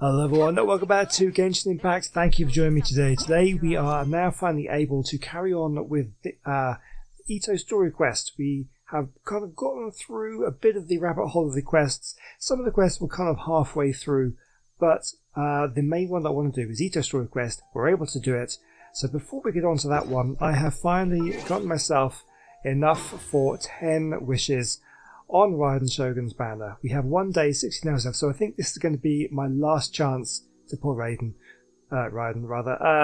Hello everyone, welcome back to Genshin Impact. Thank you for joining me today. Today we are now finally able to carry on with the Itto story quest. We have kind of gotten through a bit of the rabbit hole of the quests. Some of the quests were kind of halfway through, but the main one that I want to do is Itto story quest. We're able to do it. So before we get on to that one, I have finally gotten myself enough for 10 wishes on Raiden Shogun's banner. We have 1 day, 16 hours left, so I think this is going to be my last chance to pull Raiden.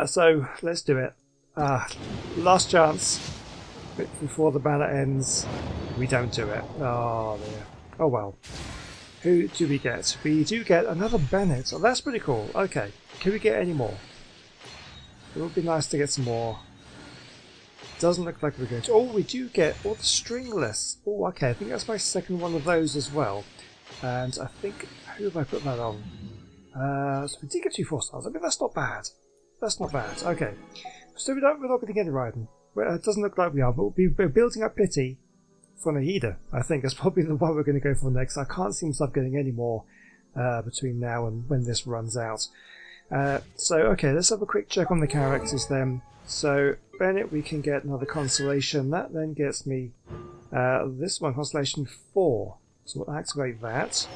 So let's do it. Last chance before the banner ends. We don't do it. Oh dear. Oh well. Who do we get? We do get another Bennett. Oh, that's pretty cool. Okay. Can we get any more? It would be nice to get some more. Doesn't look like we're going to. Oh, we do get all the stringless. Oh, okay. I think that's my second one of those as well. And I think, who have I put that on? So we did get 2 4-stars. I mean, that's not bad. That's not bad. Okay. So we're not going to get a Raiden. Well, it doesn't look like we are, but we're building up pity for Nahida. I think that's probably the one we're going to go for next. I can't see myself getting any more between now and when this runs out. Okay, let's have a quick check on the characters then. So, Bennett, we can get another constellation. That then gets me this one, constellation 4. So we'll activate that.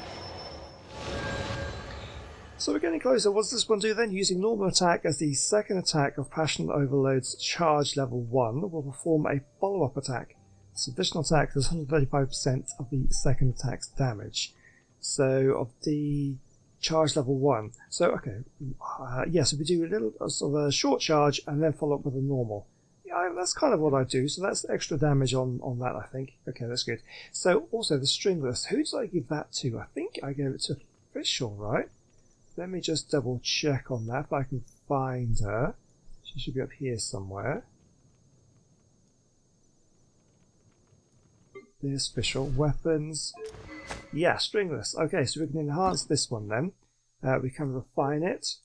So we're getting closer. What does this one do then? Using normal attack as the second attack of Passion Overload's charge level 1, will perform a follow-up attack. This additional attack does 135% of the second attack's damage. So, of the charge level 1. So, okay. So we do a little sort of a short charge and then follow up with a normal. Yeah, that's kind of what I do. So that's extra damage on that, I think. Okay, that's good. So, also the stringless. Who did I give that to? I think I gave it to Official, right? Let me just double check on that if I can find her. She should be up here somewhere. There's Official. Weapons. Yeah, stringless. Okay, so we can enhance this one then. We can refine it.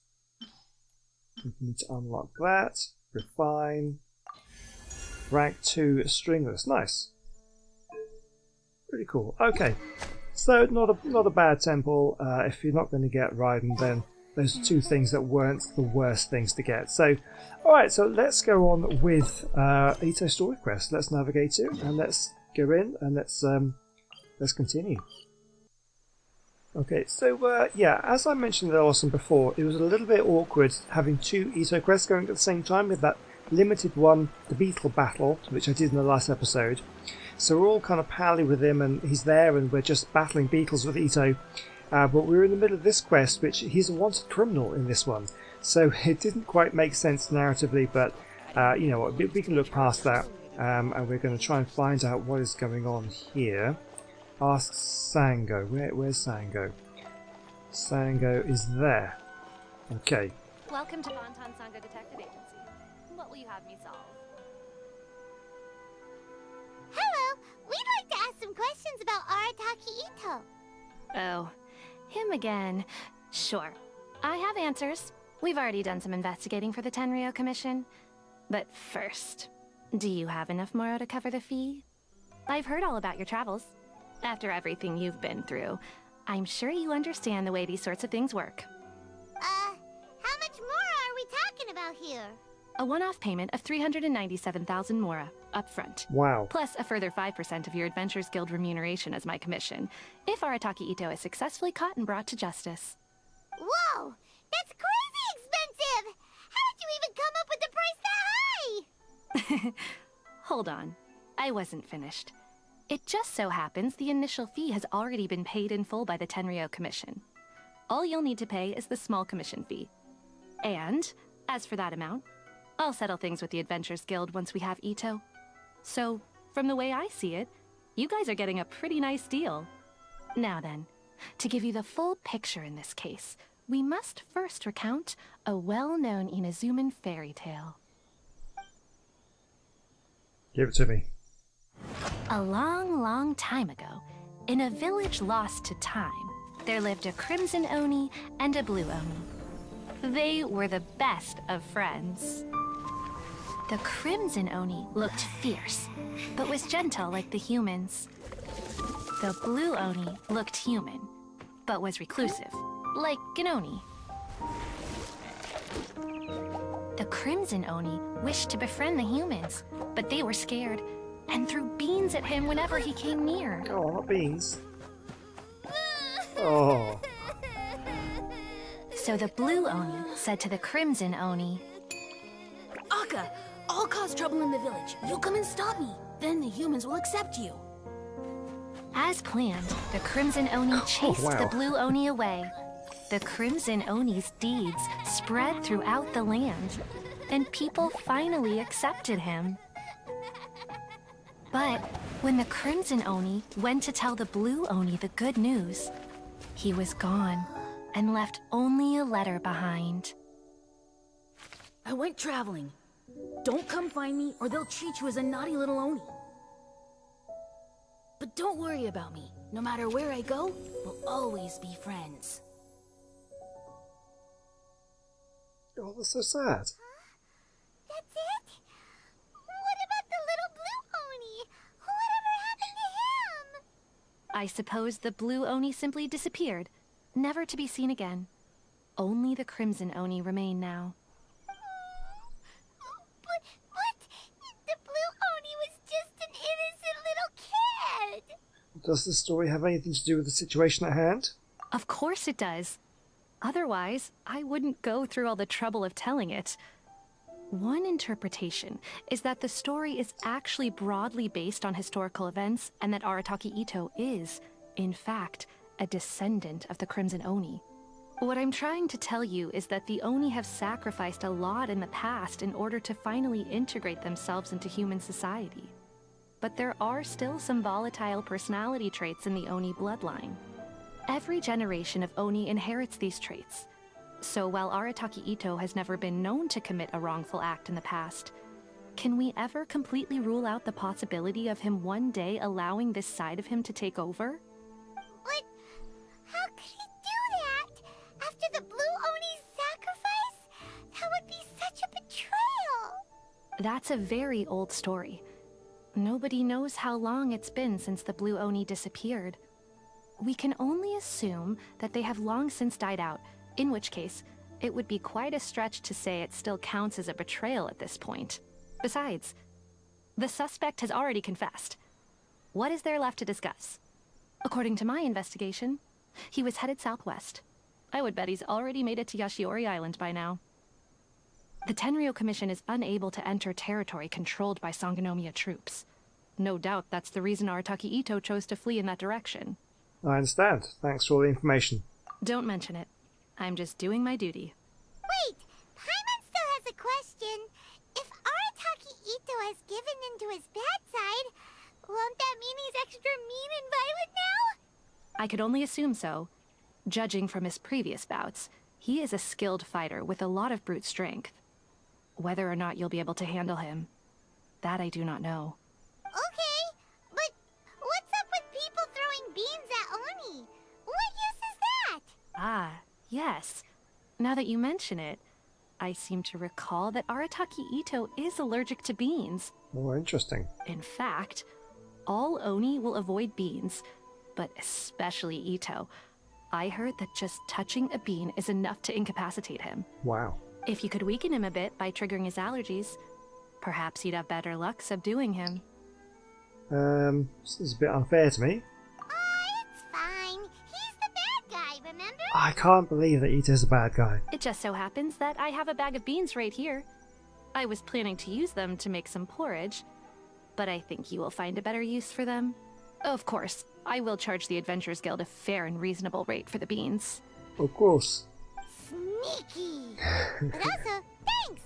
We need to unlock that. Refine. Rank 2 stringless. Nice. Pretty cool. Okay. So not a bad temple. If you're not going to get Raiden, then those are 2 things that weren't the worst things to get. So, alright, so let's go on with Itto story quest. Let's navigate to and let's go in and let's continue. Okay, so yeah, as I mentioned there Awesome before, it was a little bit awkward having 2 Itto quests going at the same time with that limited one, the Beetle Battle, which I did in the last episode. So we're all kind of pally with him and he's there and we're just battling beetles with Itto. But we're in the middle of this quest, which he's a wanted criminal in this one. So it didn't quite make sense narratively, but you know what, we can look past that. And we're going to try and find out what is going on here. Ask Sango. Where's Sango? Sango is there. Okay. Welcome to Bonton Sango Detective Agency. What will you have me solve? Hello! We'd like to ask some questions about Arataki Itto. Oh, him again. Sure. I have answers. We've already done some investigating for the Tenryou Commission. But first, do you have enough Moro to cover the fee? I've heard all about your travels. After everything you've been through, I'm sure you understand the way these sorts of things work. How much more are we talking about here? A one-off payment of 397,000 Mora, up front. Wow. Plus a further 5% of your Adventures Guild remuneration as my commission, if Arataki Itto is successfully caught and brought to justice. Whoa! That's crazy expensive! How did you even come up with the price that high? Hold on. I wasn't finished. It just so happens the initial fee has already been paid in full by the Tenryou Commission. All you'll need to pay is the small commission fee. And, as for that amount, I'll settle things with the Adventures Guild once we have Itto. So, from the way I see it, you guys are getting a pretty nice deal. Now then, to give you the full picture in this case, we must first recount a well-known Inazuman fairy tale. Give it to me. A long, long time ago, in a village lost to time, there lived a Crimson Oni and a Blue Oni. They were the best of friends. The Crimson Oni looked fierce, but was gentle like the humans. The Blue Oni looked human, but was reclusive, like an Oni. The Crimson Oni wished to befriend the humans, but they were scared and threw beans at him whenever he came near. Oh, not beans. Oh. So the Blue Oni said to the Crimson Oni, Akka, I'll cause trouble in the village. You come and stop me. Then the humans will accept you. As planned, the Crimson Oni chased wow. the Blue Oni away. The Crimson Oni's deeds spread throughout the land, and people finally accepted him. But when the Crimson Oni went to tell the Blue Oni the good news, he was gone and left only a letter behind. I went traveling. Don't come find me or they'll treat you as a naughty little Oni. But don't worry about me. No matter where I go, we'll always be friends. Oh, that's so sad. That's it? What about the little Blue Oni? Whatever happened to him? I suppose the Blue Oni simply disappeared, never to be seen again. Only the Crimson Oni remain now. But the Blue Oni was just an innocent little kid. Does the story have anything to do with the situation at hand? Of course it does. Otherwise, I wouldn't go through all the trouble of telling it. One interpretation is that the story is actually broadly based on historical events and that Arataki Itto is, in fact, a descendant of the Crimson Oni. What I'm trying to tell you is that the Oni have sacrificed a lot in the past in order to finally integrate themselves into human society. But there are still some volatile personality traits in the Oni bloodline. Every generation of Oni inherits these traits. So while Arataki Itto has never been known to commit a wrongful act in the past, can we ever completely rule out the possibility of him one day allowing this side of him to take over? But how could he do that? After the Blue Oni's sacrifice? That would be such a betrayal. That's a very old story. Nobody knows how long it's been since the Blue Oni disappeared. We can only assume that they have long since died out, in which case, it would be quite a stretch to say it still counts as a betrayal at this point. Besides, the suspect has already confessed. What is there left to discuss? According to my investigation, he was headed southwest. I would bet he's already made it to Yashiori Island by now. The Tenryou Commission is unable to enter territory controlled by Sangonomiya troops. No doubt that's the reason Arataki Itto chose to flee in that direction. I understand. Thanks for all the information. Don't mention it. I'm just doing my duty. Wait, Paimon still has a question. If Arataki Itto has given in to his bad side, won't that mean he's extra mean and violent now? I could only assume so. Judging from his previous bouts, he is a skilled fighter with a lot of brute strength. Whether or not you'll be able to handle him, that I do not know. Okay, but what's up with people throwing beans at Oni? What use is that? Ah, yes. Now that you mention it, I seem to recall that Arataki Itto is allergic to beans. More interesting. In fact, all Oni will avoid beans, but especially Itto. I heard that just touching a bean is enough to incapacitate him. Wow. If you could weaken him a bit by triggering his allergies, perhaps you'd have better luck subduing him. This is a bit unfair to me. It's fine. He's the bad guy, remember? I can't believe that Itto's a bad guy. It just so happens that I have a bag of beans right here. I was planning to use them to make some porridge, but I think you will find a better use for them. Of course, I will charge the Adventurers Guild a fair and reasonable rate for the beans. Of course. Sneaky. But also, thanks.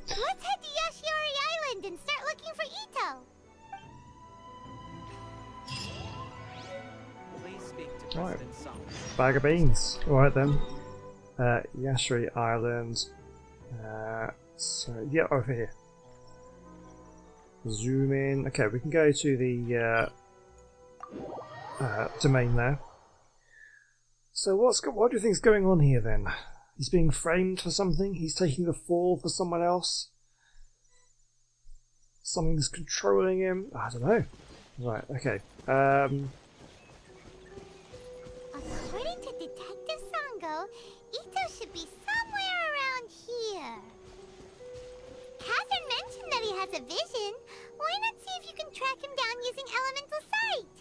Let's head to Yashiori Island and start looking for Itto. Please speak to Right. President Song. Bag of beans. Alright then. Yashiri Island. So, yeah, over here. Zoom in. Okay, we can go to the domain there. So what do you think's going on here then? He's being framed for something? He's taking the fall for someone else? Something's controlling him? I don't know. Right, okay. According to Detective Sango, Itto should be a vision, why not see if you can track him down using elemental sight?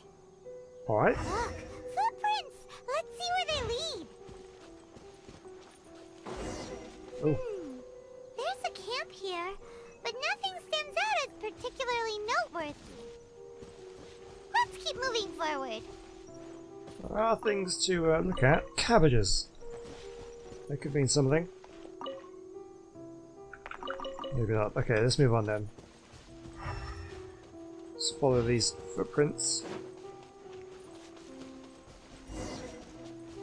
Alright. Look, footprints! Let's see where they lead. Oh. There's a camp here, but nothing stands out as particularly noteworthy. Let's keep moving forward. There are things to look at. Cabbages. That could mean something. Maybe not. Okay, let's move on then. Let's follow these footprints.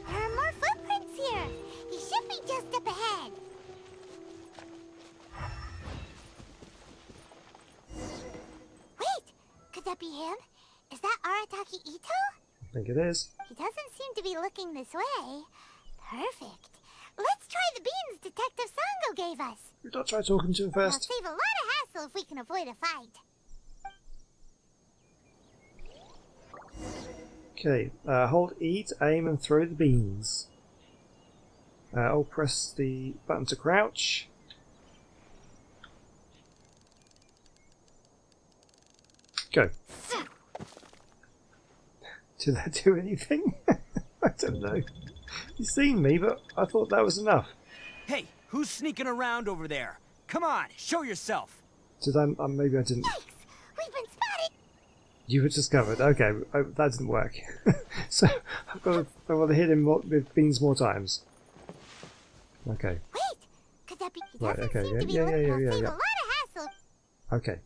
There are more footprints here. He should be just up ahead. Wait, could that be him? Is that Arataki Itto? I think it is. He doesn't seem to be looking this way. Perfect. Let's try the beans Detective Sango gave us. We've not tried talking to him We'll first. save a lot of hassle if we can avoid a fight. Okay, hold E to aim and throw the beans. I'll press the button to crouch. Go. Did that do anything? I don't know. You've seen me, but I thought that was enough. Hey, who's sneaking around over there? Come on, show yourself. Did I? Maybe I didn't. Yikes! We've been spotted! You were discovered. Okay, that didn't work. So I've got to hit him with beans more times. Okay. Wait! Could that be? He Right, doesn't okay, seem to be yeah, looking. yeah, We'll yeah, save yeah. a lot of hassle. Okay.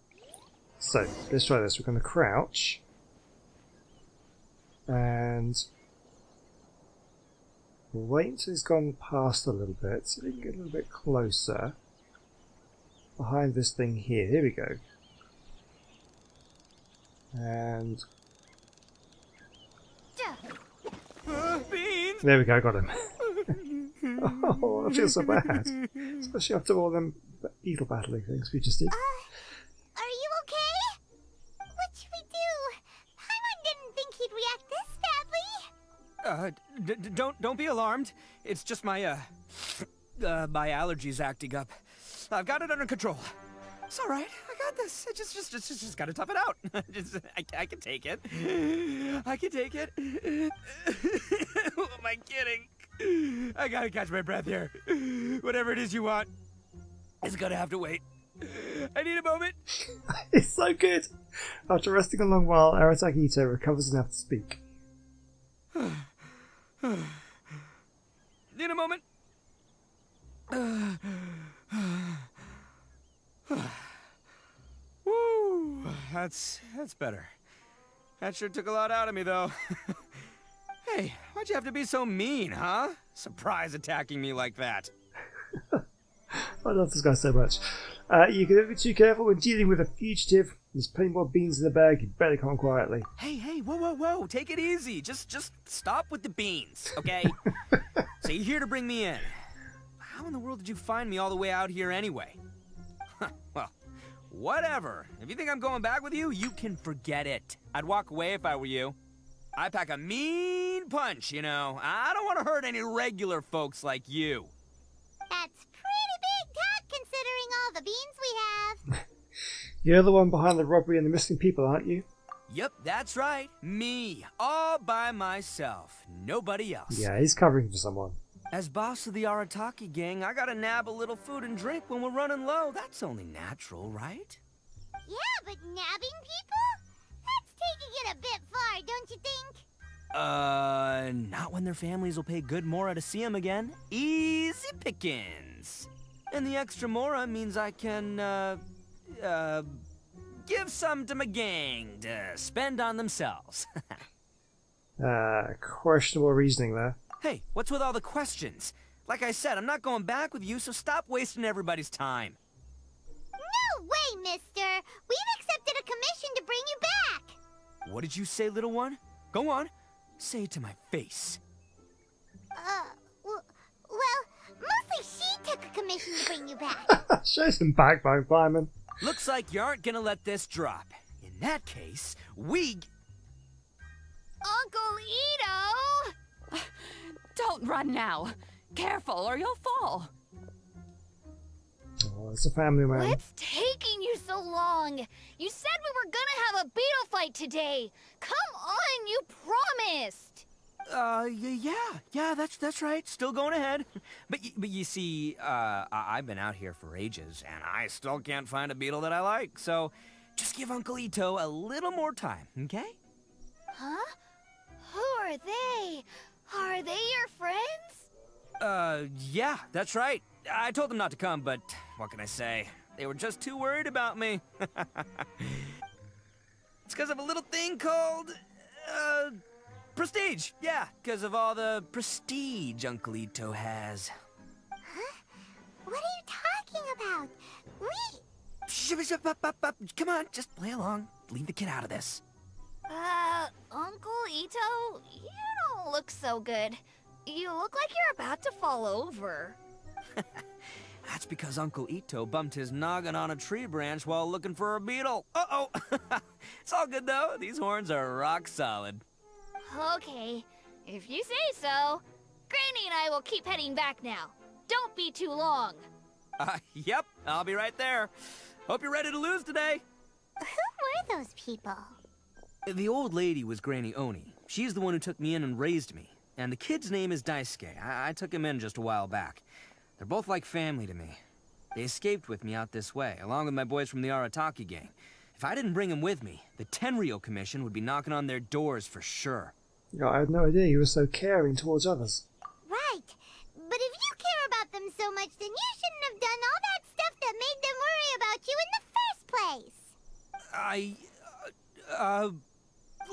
So let's try this. We're going to crouch. And we'll wait until he's gone past a little bit, so we can get a little bit closer. Behind this thing here. Here we go. And Beans! there we go, got him. Oh, I feel so bad. Especially after all them beetle battling things we just did. Are you okay? What should we do? Paimon didn't think he'd react this badly. Don't be alarmed. It's just my my allergies acting up. I've got it under control. It's all right. I got this. I just gotta tough it out. I can take it. I can take it. Who am I kidding? I gotta catch my breath here. Whatever it is you want, it's gonna have to wait. I need a moment. It's so good! After resting a long while, Arataki Itto recovers enough to speak. Need a moment. Woo, that's better. That sure took a lot out of me, though. Hey, why'd you have to be so mean, huh? Surprise attacking me like that. I love this guy so much. You can never be too careful when dealing with a fugitive. There's plenty more beans in the bag. You better come on quietly. Hey, whoa. Take it easy. Just stop with the beans, okay? So you're here to bring me in. How in the world did you find me all the way out here anyway? Well, whatever. If you think I'm going back with you, you can forget it. I'd walk away if I were you. I pack a mean punch, you know. I don't want to hurt any regular folks like you. That's pretty big talk considering all the beans we have. You're the one behind the robbery and the missing people, aren't you? Yep, that's right. Me. All by myself. Nobody else. Yeah, he's covering for someone. As boss of the Arataki gang, I gotta nab a little food and drink when we're running low. That's only natural, right? Yeah, but nabbing people? That's taking it a bit far, don't you think? Not when their families will pay good mora to see them again. Easy pickings. And the extra mora means I can, give some to my gang to spend on themselves. Questionable reasoning there. Hey, what's with all the questions? Like I said, I'm not going back with you, so stop wasting everybody's time. No way, mister! We've accepted a commission to bring you back! What did you say, little one? Go on. Say it to my face. Well, mostly she took a commission to bring you back. Show some backbone, Simon. Looks like you aren't gonna let this drop. In that case, we... Uncle Itto! Don't run now. Careful or you'll fall. Oh, it's a family man. What's taking you so long? You said we were gonna have a beetle fight today. Come on, you promised. Yeah, that's right. Still going ahead. But you see, I've been out here for ages, and I still can't find a beetle that I like. So, just give Uncle Itto a little more time, okay? Huh? Who are they? Are they your friends? Yeah, that's right. I told them not to come, but what can I say? They were just too worried about me. It's because of a little thing called, prestige. Yeah, because of all the prestige Uncle Itto has. Huh? What are you talking about? Come on, just play along. Leave the kid out of this. Uncle Itto, you don't look so good. You look like you're about to fall over. That's because Uncle Itto bumped his noggin on a tree branch while looking for a beetle. Uh-oh! It's all good, though. These horns are rock solid. Okay, if you say so. Granny and I will keep heading back now. Don't be too long. Yep, I'll be right there. Hope you're ready to lose today. Who were those people? The old lady was Granny Oni. She's the one who took me in and raised me. And the kid's name is Daisuke. I took him in just a while back. They're both like family to me. They escaped with me out this way, along with my boys from the Arataki gang. If I didn't bring them with me, the Tenryou Commission would be knocking on their doors for sure. Yeah, I had no idea you were so caring towards others. Right. But if you care about them so much, then you shouldn't have done all that stuff that made them worry about you in the first place.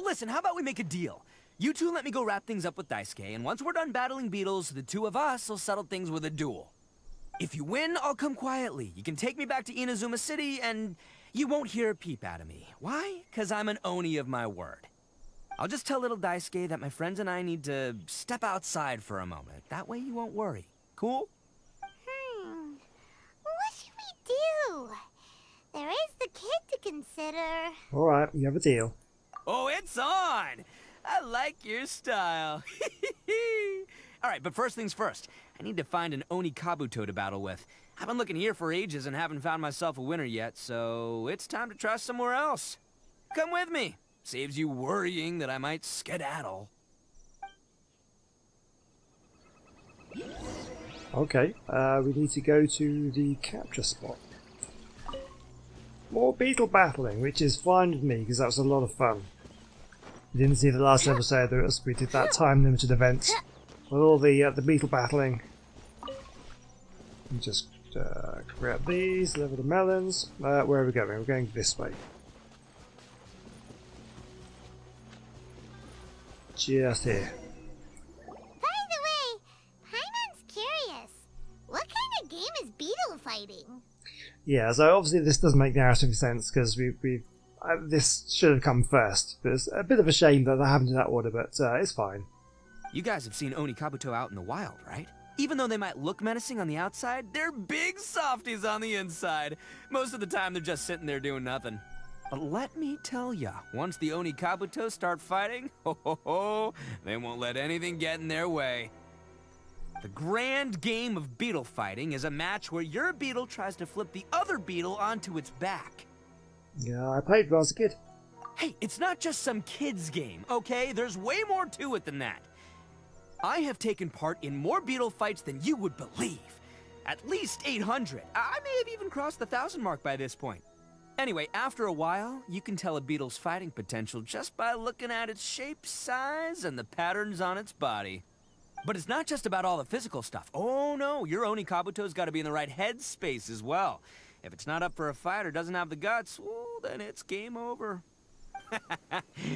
Listen, how about we make a deal? You two let me go wrap things up with Daisuke, and once we're done battling beetles, the two of us will settle things with a duel. If you win, I'll come quietly. You can take me back to Inazuma City, and you won't hear a peep out of me. Why? 'Cause I'm an Oni of my word. I'll just tell little Daisuke that my friends and I need to step outside for a moment. That way you won't worry. Cool? What should we do? There is the kid to consider. Alright, you have a deal. Oh, it's on! I like your style. Alright, but first things first. I need to find an Oni Kabuto to battle with. I've been looking here for ages and haven't found myself a winner yet, so it's time to try somewhere else. Come with me. Saves you worrying that I might skedaddle. Okay, we need to go to the capture spot. More beetle battling, which is fine with me because that was a lot of fun. You didn't see the last episode, we did that time limited event with all the beetle battling. You just grab these, level the melons. Where are we going? We're going this way. Just here. By the way, Paimon's curious. What kind of game is beetle fighting? Yeah, so obviously this doesn't make narrative sense because this should have come first. But it's a bit of a shame that happened in that order, but it's fine. You guys have seen Oni Kabuto out in the wild, right? Even though they might look menacing on the outside, they're big softies on the inside. Most of the time, they're just sitting there doing nothing. But let me tell ya, once the Oni Kabuto start fighting, they won't let anything get in their way. The grand game of beetle fighting is a match where your beetle tries to flip the other beetle onto its back. Yeah, I played when I was a kid. Hey, it's not just some kid's game, okay? There's way more to it than that. I have taken part in more beetle fights than you would believe. At least 800. I may have even crossed the 1,000 mark by this point. Anyway, after a while, you can tell a beetle's fighting potential just by looking at its shape, size, and the patterns on its body. But it's not just about all the physical stuff. Oh no, your Oni Kabuto's got to be in the right headspace as well. If it's not up for a fight or doesn't have the guts, well, then it's game over.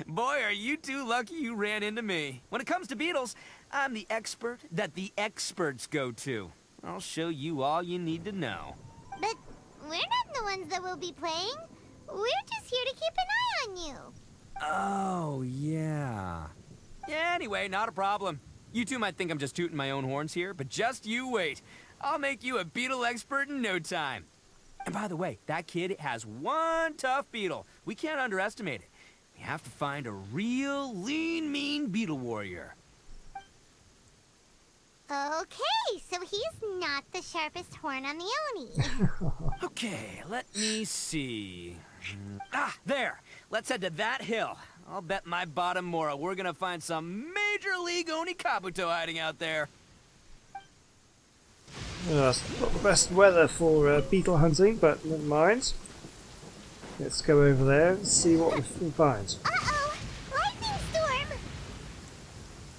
Boy, are you two lucky you ran into me. When it comes to beetles, I'm the expert that the experts go to. I'll show you all you need to know. But we're not the ones that will be playing. We're just here to keep an eye on you. Oh, yeah. Yeah, anyway, not a problem. You two might think I'm just tooting my own horns here, but just you wait. I'll make you a beetle expert in no time. And by the way, that kid has one tough beetle. We can't underestimate it. We have to find a real lean, mean beetle warrior. Okay, so he's not the sharpest horn on the Oni. Okay, let me see. Ah, there! Let's head to that hill. I'll bet my bottom Mora we're gonna find some Major League Oni Kabuto hiding out there. It's not the best weather for beetle hunting, but never mind. Let's go over there and see what we can find. Uh-oh! Lightning storm!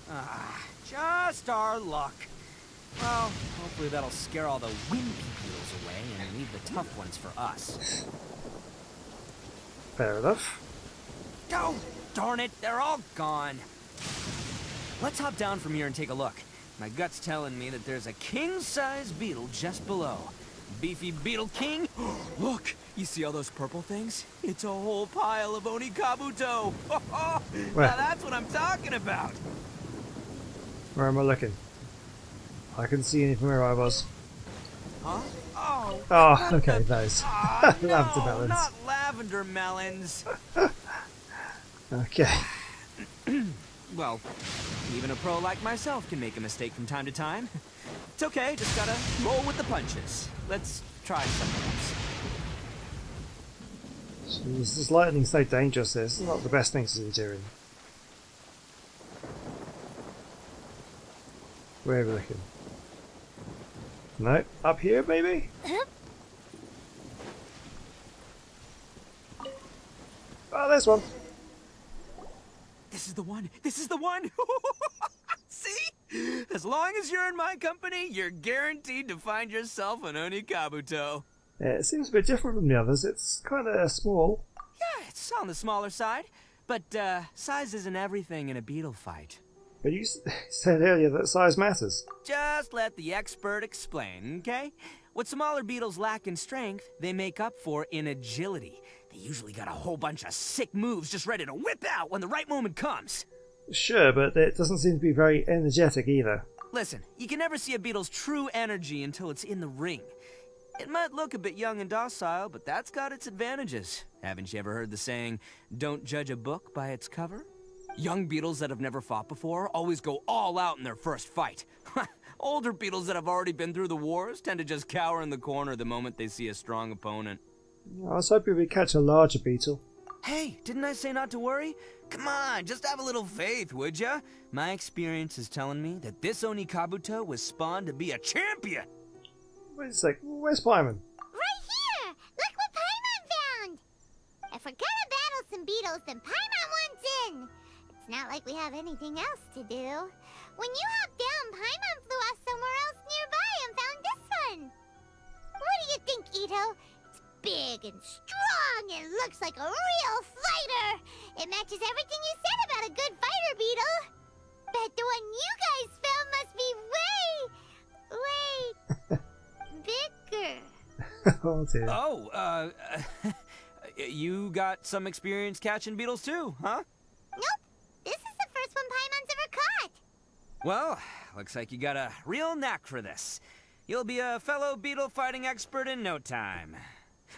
Ah, just our luck. Well, hopefully that'll scare all the wimpy beetles away and leave the tough ones for us. Fair enough. Oh, darn it, they're all gone. Let's hop down from here and take a look. My gut's telling me that there's a king-size beetle just below. Beefy Beetle King? Look, you see all those purple things? It's a whole pile of Oni Kabuto. Now that's what I'm talking about. Where am I looking? I couldn't see any from where I was. Huh? Oh. Oh, okay, those. No, Lavender melons. not lavender melons. Okay. Well, even a pro like myself can make a mistake from time to time. It's okay, just gotta roll with the punches. Let's try something else. Jeez, this lightning's so dangerous. This is not the best thing to be doing. Where are we looking? No, up here maybe? Oh, there's one. This is the one! This is the one! See? As long as you're in my company, you're guaranteed to find yourself an Oni Kabuto. Yeah, it seems a bit different from the others. It's kind of small. Yeah, it's on the smaller side. But, size isn't everything in a beetle fight. But you said earlier that size matters. Just let the expert explain, okay? What smaller beetles lack in strength, they make up for in agility. They usually got a whole bunch of sick moves just ready to whip out when the right moment comes. Sure, but it doesn't seem to be very energetic either. Listen, you can never see a beetle's true energy until it's in the ring. It might look a bit young and docile, but that's got its advantages. Haven't you ever heard the saying, don't judge a book by its cover? Young beetles that have never fought before always go all out in their first fight. Older beetles that have already been through the wars tend to just cower in the corner the moment they see a strong opponent. I was hoping we'd catch a larger beetle. Hey, didn't I say not to worry? Come on, just have a little faith, would ya? My experience is telling me that this Oni Kabuto was spawned to be a champion! Wait a sec, where's Paimon? Right here! Look what Paimon found! If we're gonna battle some beetles, then Paimon wants in! It's not like we have anything else to do. When you hopped down, Paimon flew off somewhere else nearby and found this one! What do you think, Itto? It's big and strong and looks like a real fighter! It matches everything you said about a good fighter beetle! Bet the one you guys found must be bigger. Oh dear. Oh, you got some experience catching beetles too, huh? Nope. This is the first one Paimon's ever caught. Well, looks like you got a real knack for this. You'll be a fellow beetle fighting expert in no time.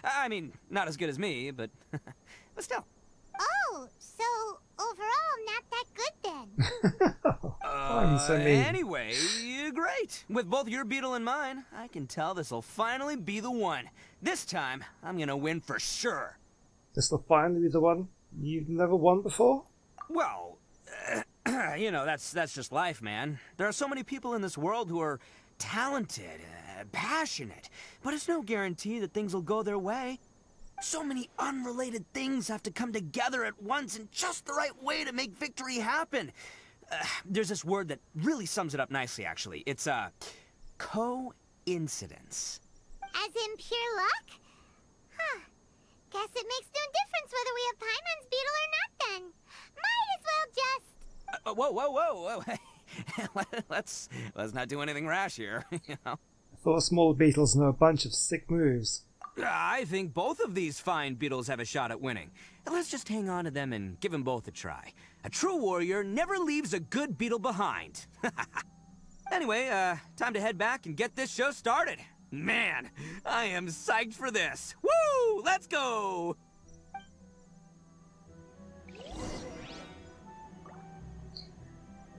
I mean, not as good as me, but but still. Oh, so overall not that good then. I'm so mean. Anyway, great. With both your beetle and mine, I can tell this'll finally be the one. This time, I'm gonna win for sure. This'll finally be the one you've never won before? Well, you know, that's just life, man. There are so many people in this world who are talented, passionate, but it's no guarantee that things will go their way. So many unrelated things have to come together at once in just the right way to make victory happen. There's this word that really sums it up nicely, actually. It's, coincidence. As in pure luck? Huh. Guess it makes no difference whether we have Paimon's beetle or not then. Might as well just... Whoa. let's not do anything rash here, you know? I thought small beetles know a bunch of sick moves. I think both of these fine beetles have a shot at winning. Let's just hang on to them and give them both a try. A true warrior never leaves a good beetle behind. Anyway, time to head back and get this show started. Man, I am psyched for this. Woo! Let's go!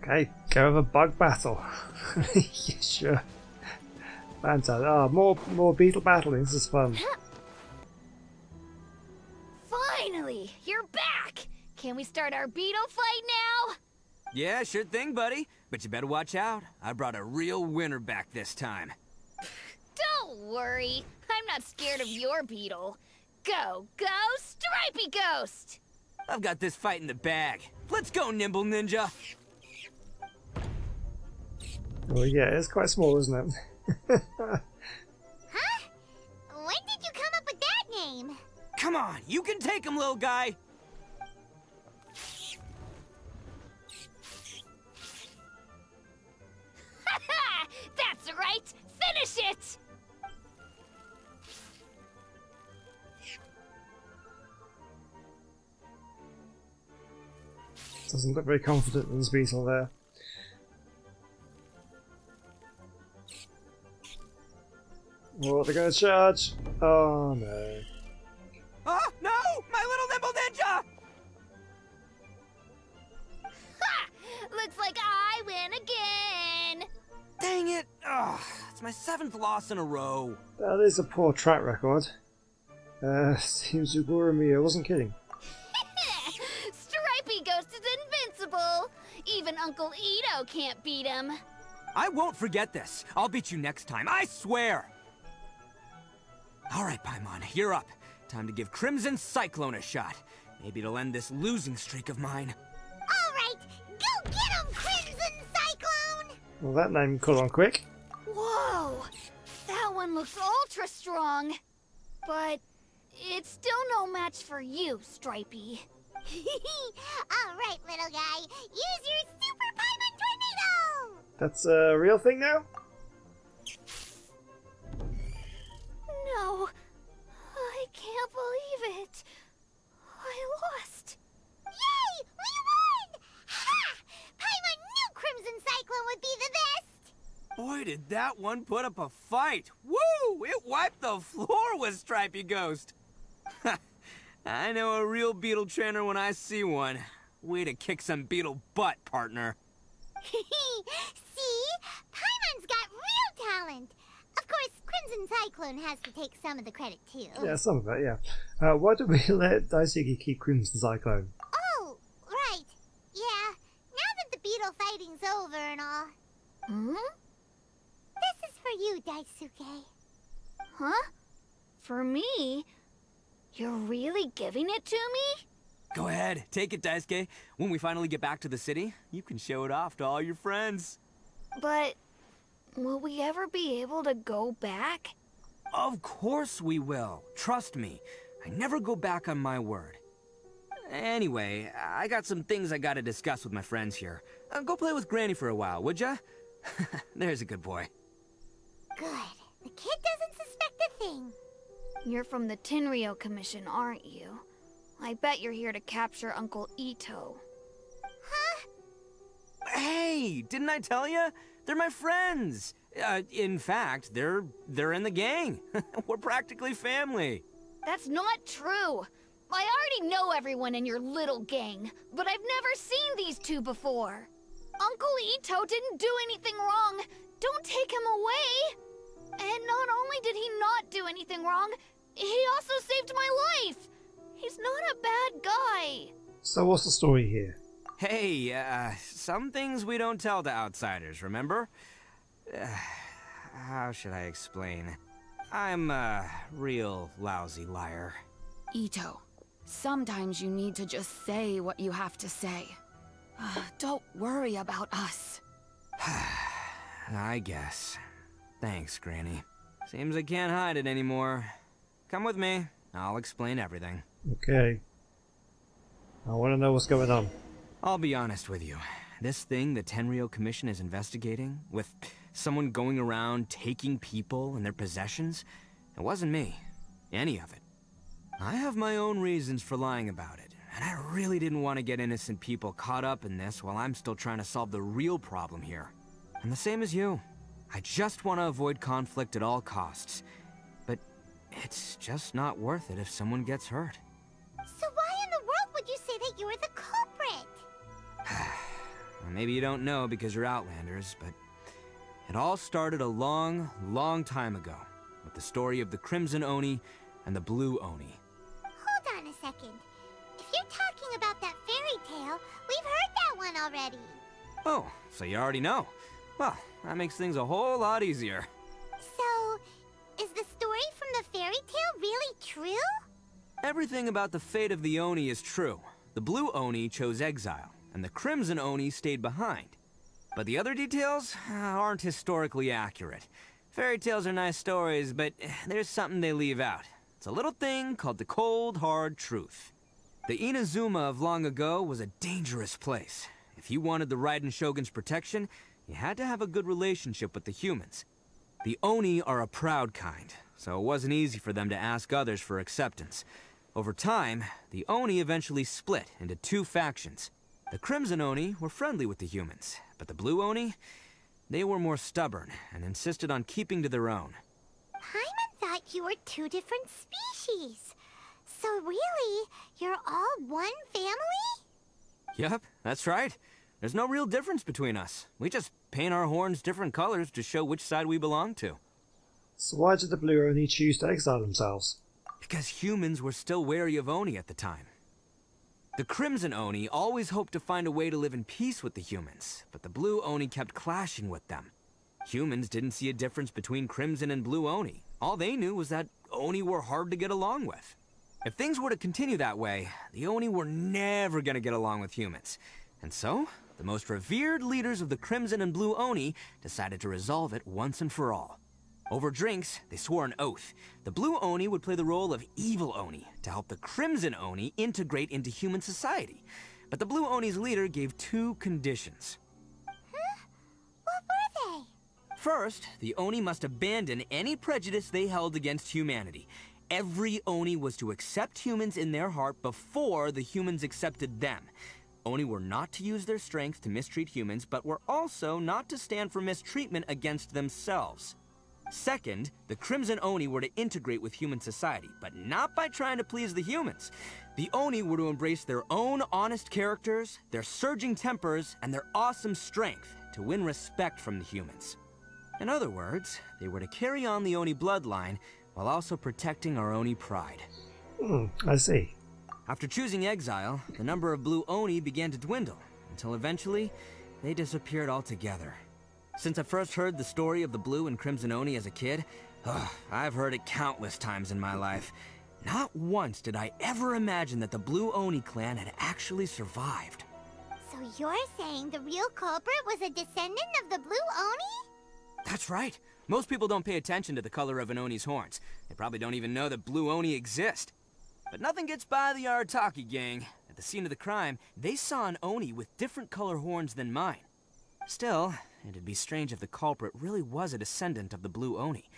Okay, go with a bug battle. Yeah, sure. Fantastic. Oh, more beetle battling. This is fun. Finally, you're back! Can we start our beetle fight now? Yeah, sure thing, buddy. But you better watch out. I brought a real winner back this time. Don't worry. I'm not scared of your beetle. Go, Stripey Ghost! I've got this fight in the bag. Let's go, Nimble Ninja! Oh yeah, it's quite small, isn't it? Huh? When did you come up with that name? Come on, you can take him, little guy! That's right! Finish it! Doesn't look very confident in this beetle there. Oh, they're gonna charge! Oh no. Oh, no! My little Nimble Ninja! Ha! Looks like I win again! Dang it! Ugh, it's my 7th loss in a row. That is a poor track record. Seems Ugurumi wasn't kidding. Stripey Ghost is invincible! Even Uncle Itto can't beat him. I won't forget this. I'll beat you next time, I swear! Alright, Paimon, you're up. Time to give Crimson Cyclone a shot. Maybe it'll end this losing streak of mine. Alright, go get him, Crimson Cyclone! Well, that name caught on quick. Whoa! That one looks ultra strong. But it's still no match for you, Stripey. Alright, little guy, use your Super Paimon Tornado! That's a real thing now? No, I can't believe it. I lost. Yay! We won! Ha! Paimon knew Crimson Cyclone would be the best! Boy, did that one put up a fight. Woo! It wiped the floor with Stripey Ghost. I know a real beetle trainer when I see one. Way to kick some beetle butt, partner. See? Paimon's got real talent! Of course, Crimson Cyclone has to take some of the credit too. Yeah, some of it, yeah. Why don't we let Daisuke keep Crimson Cyclone? Oh, right. Yeah, now that the beetle fighting's over and all. Hmm? This is for you, Daisuke. Huh? For me? You're really giving it to me? Go ahead, take it, Daisuke. When we finally get back to the city, you can show it off to all your friends. But will we ever be able to go back? Of course we will. Trust me. I never go back on my word. Anyway, I got some things I gotta discuss with my friends here. Go play with Granny for a while, would ya? There's a good boy. Good. The kid doesn't suspect a thing. You're from the Tenryou Commission, aren't you? I bet you're here to capture Uncle Itto. Huh? Hey, didn't I tell you? They're my friends. In fact, they're in the gang. We're practically family. That's not true. I already know everyone in your little gang, but I've never seen these two before. Uncle Itto didn't do anything wrong. Don't take him away. And not only did he not do anything wrong, he also saved my life. He's not a bad guy. So what's the story here? Hey, some things we don't tell to outsiders, remember? How should I explain? I'm a real lousy liar. Itto, sometimes you need to just say what you have to say. Don't worry about us. I guess. Thanks, Granny. Seems I can't hide it anymore. Come with me. I'll explain everything. Okay. I want to know what's going on. I'll be honest with you. This thing the Tenryou Commission is investigating, with someone going around taking people and their possessions, it wasn't me. Any of it. I have my own reasons for lying about it, and I really didn't want to get innocent people caught up in this while I'm still trying to solve the real problem here. I'm the same as you. I just want to avoid conflict at all costs. But it's just not worth it if someone gets hurt. So why in the world would you say that you were the culprit? Well, maybe you don't know because you're Outlanders, but it all started a long, long time ago with the story of the Crimson Oni and the Blue Oni. Hold on a second. If you're talking about that fairy tale, we've heard that one already. Oh, so you already know. Well, that makes things a whole lot easier. So, is the story from the fairy tale really true? Everything about the fate of the Oni is true. The Blue Oni chose exile, and the Crimson Oni stayed behind. But the other details aren't historically accurate. Fairy tales are nice stories, but there's something they leave out. It's a little thing called the cold, hard truth. The Inazuma of long ago was a dangerous place. If you wanted the Raiden Shogun's protection, you had to have a good relationship with the humans. The Oni are a proud kind, so it wasn't easy for them to ask others for acceptance. Over time, the Oni eventually split into two factions. The Crimson Oni were friendly with the humans, but the Blue Oni, they were more stubborn and insisted on keeping to their own. Paimon thought you were two different species. So really, you're all one family? Yep, that's right. There's no real difference between us. We just paint our horns different colors to show which side we belong to. So why did the Blue Oni choose to exile themselves? Because humans were still wary of Oni at the time. The Crimson Oni always hoped to find a way to live in peace with the humans, but the Blue Oni kept clashing with them. Humans didn't see a difference between Crimson and Blue Oni. All they knew was that Oni were hard to get along with. If things were to continue that way, the Oni were never gonna get along with humans. And so, the most revered leaders of the Crimson and Blue Oni decided to resolve it once and for all. Over drinks, they swore an oath. The Blue Oni would play the role of evil Oni to help the Crimson Oni integrate into human society. But the Blue Oni's leader gave two conditions. Huh? What were they? First, the Oni must abandon any prejudice they held against humanity. Every Oni was to accept humans in their heart before the humans accepted them. Oni were not to use their strength to mistreat humans, but were also not to stand for mistreatment against themselves. Second, the Crimson Oni were to integrate with human society, but not by trying to please the humans. The Oni were to embrace their own honest characters, their surging tempers, and their awesome strength to win respect from the humans. In other words, they were to carry on the Oni bloodline while also protecting our Oni pride. I see. After choosing exile, the number of Blue Oni began to dwindle, until eventually, they disappeared altogether. Since I first heard the story of the Blue and Crimson Oni as a kid, I've heard it countless times in my life. Not once did I ever imagine that the Blue Oni clan had actually survived. So you're saying the real culprit was a descendant of the Blue Oni? That's right. Most people don't pay attention to the color of an Oni's horns. They probably don't even know that Blue Oni exist. But nothing gets by the Arataki gang. At the scene of the crime, they saw an Oni with different color horns than mine. Still, it'd be strange if the culprit really was a descendant of the Blue Oni.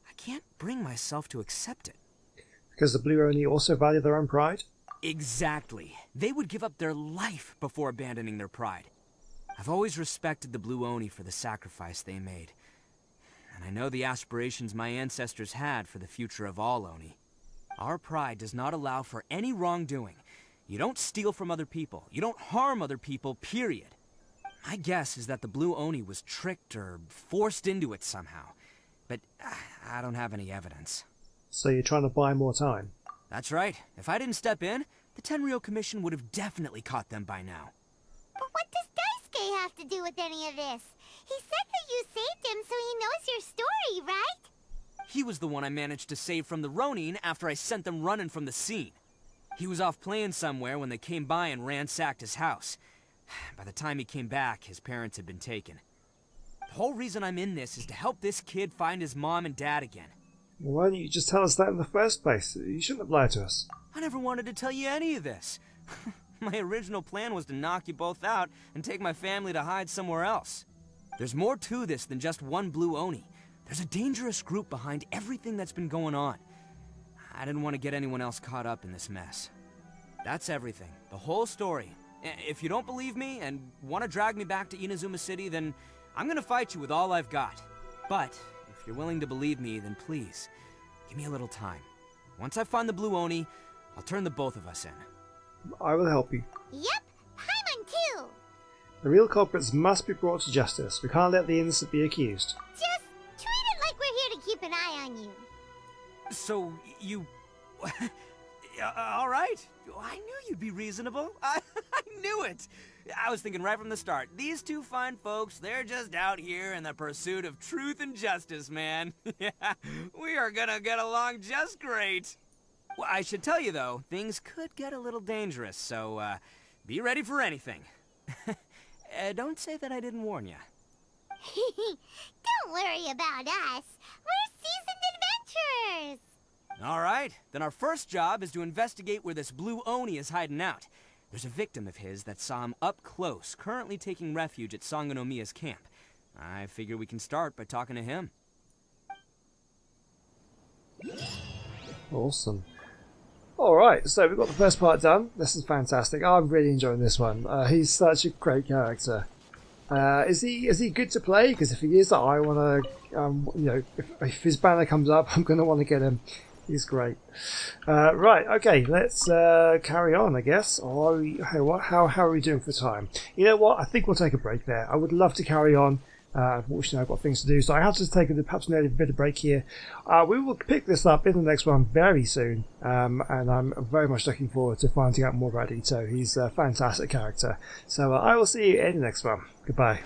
I can't bring myself to accept it. Because the Blue Oni also value their own pride? Exactly. They would give up their life before abandoning their pride. I've always respected the Blue Oni for the sacrifice they made. And I know the aspirations my ancestors had for the future of all Oni. Our pride does not allow for any wrongdoing. You don't steal from other people. You don't harm other people, period. My guess is that the Blue Oni was tricked or forced into it somehow. But I don't have any evidence. So you're trying to buy more time? That's right. If I didn't step in, the Tenryou Commission would have definitely caught them by now. But what does Daisuke have to do with any of this? He said that you saved him so he knows your story, right? He was the one I managed to save from the Ronin after I sent them running from the scene. He was off playing somewhere when they came by and ransacked his house. By the time he came back, his parents had been taken. The whole reason I'm in this is to help this kid find his mom and dad again. Why didn't you just tell us that in the first place? You shouldn't have lied to us. I never wanted to tell you any of this. My original plan was to knock you both out and take my family to hide somewhere else. There's more to this than just one Blue Oni. There's a dangerous group behind everything that's been going on. I didn't want to get anyone else caught up in this mess. That's everything. The whole story. If you don't believe me and want to drag me back to Inazuma City, then I'm gonna fight you with all I've got. But if you're willing to believe me, then please, give me a little time. Once I find the Blue Oni, I'll turn the both of us in. I will help you. Yep, Paimon too. The real culprits must be brought to justice. We can't let the innocent be accused. Just treat it like we're here to keep an eye on you. So, you... Alright. I knew you'd be reasonable. I knew it. I was thinking right from the start. These two fine folks, they're just out here in the pursuit of truth and justice, man. Yeah, we are gonna get along just great. Well, I should tell you, though, things could get a little dangerous, so, be ready for anything. Don't say that I didn't warn you. Don't worry about us. We're seasoned adventurers. All right, then our first job is to investigate where this blue Oni is hiding out. There's a victim of his that saw him up close, currently taking refuge at Sangonomiya's camp. I figure we can start by talking to him. Awesome. Alright, so we've got the first part done. This is fantastic. I'm really enjoying this one. He's such a great character. Is he good to play? Because if he is, I want to, if his banner comes up, I'm going to want to get him. He's great. Right, okay, let's carry on, I guess. Or how are we doing for time? You know what? I think we'll take a break there. I would love to carry on. Unfortunately, I've got things to do, so I have to take perhaps a bit of break here. We will pick this up in the next one very soon, and I'm very much looking forward to finding out more about Itto. He's a fantastic character. So I will see you in the next one. Goodbye.